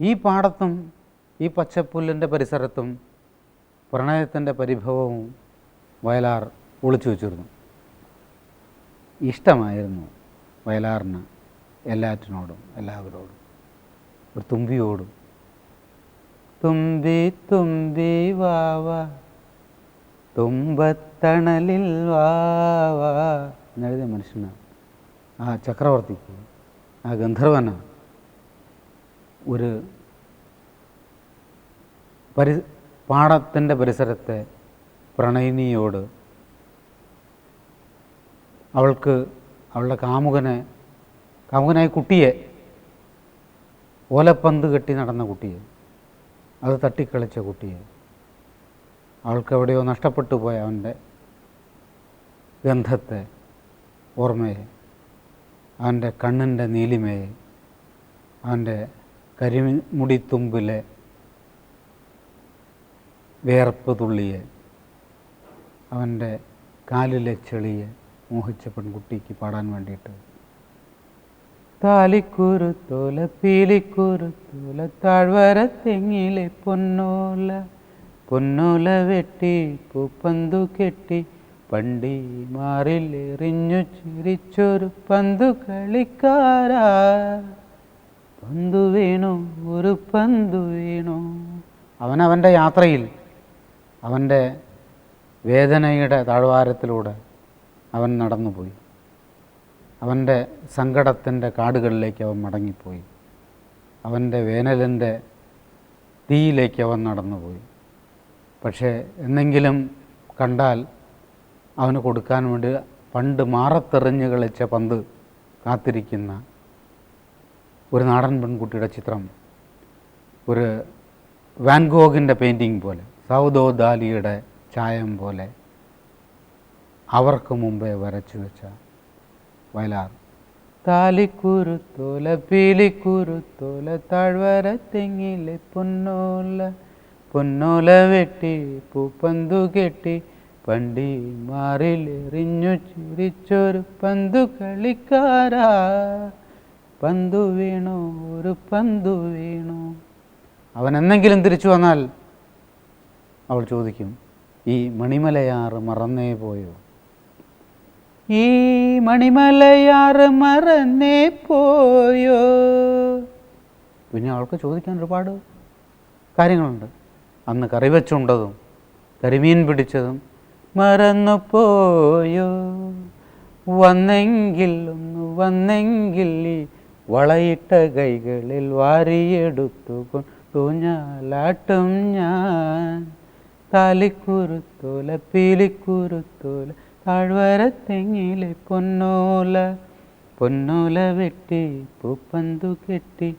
ഈ പാടത്തും ഈ പച്ചപ്പുല്ലിൻ്റെ പരിസരത്തും പ്രണയത്തിൻ്റെ പരിഭവവും വയലാർ ഒളിച്ചു വച്ചിരുന്നു. ഇഷ്ടമായിരുന്നു വയലാറിന് എല്ലാറ്റിനോടും എല്ലാവരോടും. ഒരു തുമ്പിയോടും. തുമ്പി തുമ്പി വാവ തുമ്പത്തണലിൽ വാവ എന്നെഴുതിയ മനുഷ്യനാണ്. ആ ചക്രവർത്തിക്ക്, ആ ഗന്ധർവന് ഒരു പാടത്തിൻ്റെ പരിസരത്തെ പ്രണയിനിയോട് അവൾക്ക് അവളുടെ കാമുകനായ കുട്ടിയെ, ഓലപ്പന്ത് കെട്ടി നടന്ന കുട്ടിയെ, അത് തട്ടിക്കളിച്ച കുട്ടിയെ, അവൾക്ക് എവിടെയോ നഷ്ടപ്പെട്ടു പോയ അവൻ്റെ ഗന്ധത്തെ, ഓർമ്മയെ, അവൻ്റെ കണ്ണിൻ്റെ നീലിമയെ, അവൻ്റെ കരിമുടിത്തുമ്പിലെ വേർപ്പ് തുള്ളിയെ, അവൻ്റെ കാലിലെ ചെളിയെ മോഹിച്ച പെൺകുട്ടിക്ക് പാടാൻ വേണ്ടിയിട്ട് താലിക്കുരുത്തോല പീലിക്കുരുത്തോല താഴ്വര തെങ്ങിലെ പൊന്നോല പൊന്നോല വെട്ടി പൂപ്പന്തു കെട്ടി പണ്ടി മാറിലെറിഞ്ഞു ചിരിച്ചൊരു പന്തു കളിക്കാരാ, പന്തു വീണു ഒരു പന്തു വീണു. അവനവൻ്റെ യാത്രയിൽ അവൻ്റെ വേദനയുടെ താഴ്വാരത്തിലൂടെ അവൻ നടന്നുപോയി. അവൻ്റെ സങ്കടത്തിൻ്റെ കാടുകളിലേക്ക് അവൻ മടങ്ങിപ്പോയി. അവൻ്റെ വേനലിൻ്റെ തീയിലേക്ക് അവൻ നടന്നുപോയി. പക്ഷേ എന്തെങ്കിലും കണ്ടാൽ അവന് കൊടുക്കാൻ വേണ്ടി പണ്ട് മാറത്തെറിഞ്ഞ് കളിച്ച പന്ത് കാത്തിരിക്കുന്ന ഒരു നാടൻ പെൺകുട്ടിയുടെ ചിത്രം, ഒരു വാൻഗോഗിൻ്റെ പെയിൻറ്റിങ് പോലെ, സൗദോ ദാലിയുടെ ചായം പോലെ അവർക്ക് മുമ്പേ വരച്ചു വെച്ച വയലാർ. താലിക്കുരുത്തോല പീലിക്കുരുത്തോല താഴ്വര തെങ്ങിലെ പൊന്നോല പൊന്നോല വെട്ടി പൂപ്പന്തു കെട്ടി പണ്ടി മാറിലെറിഞ്ഞു ചിരിച്ചൊരു പന്തു കളിക്കാരാ, പന്തു വീണു ഒരു പന്തു വീണു. അവൻ എന്നെങ്കിലും തിരിച്ചു വന്നാൽ അവൾ ചോദിക്കും, ഈ മണിമലയാറ് മറന്നേ പോയോ? ഈ മണിമലയാറ് മറന്നേ പോയോ? പിന്നെ അവൾക്ക് ചോദിക്കാൻ ഒരുപാട് കാര്യങ്ങളുണ്ട്. അന്ന് കറി വെച്ചുണ്ടതും കരിമീൻ പിടിച്ചതും മറന്നു പോയോ? വന്നെങ്കിൽ ഒന്ന് വന്നെങ്കിൽ ഈ വളയിട്ട കൈകളിൽ വാരിയെടുത്തു ഞാലാട്ടും ഞാൻ. താലിക്കുരുത്തോല പീലിക്കുരുത്തോല താഴ്വര തെങ്ങിലെ പൊന്നോല പൊന്നോല വെട്ടി പൂപ്പന്തു കെട്ടി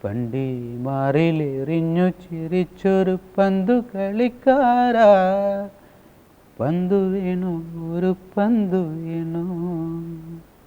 പണ്ടി മാറിലെറിഞ്ഞു ചിരിച്ചൊരു പന്തു കളിക്കാരാ, പന്തു വീണു ഒരു പന്തു വീണു.